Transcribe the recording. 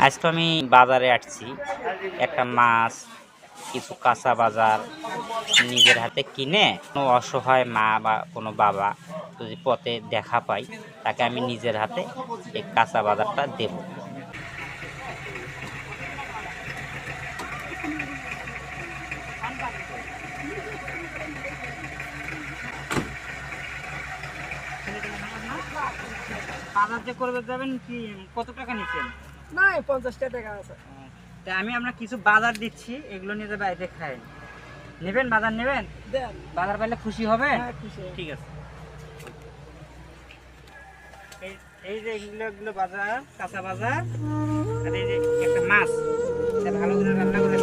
আজকে আমি বাজারে আসছি, একটা মাছ, কিছু কাঁচা বাজার নিজের হাতে কিনে কোনো অসহায় মা বা কোনো বাবা যদি পথে দেখা পাই, তাকে আমি নিজের হাতে এই কাঁচা বাজারটা দেব। বাজার যে করবে যাবেন কি, কত টাকা নিচ্ছেন? না 50 টাকা আছে। তা আমি আপনার কিছু বাজার দিচ্ছি, এগুলো নিয়ে যাবে, বাড়িতে খাই। নেবেন? বাজার নেবেন? দেন। বাজার পাইলে খুশি হবে? হ্যাঁ, খুশি। ঠিক আছে। এই যে এগুলো বাজার, কাঁচা বাজার, আর এই যে একটা মাছ, এটা ভালো করে রান্না করে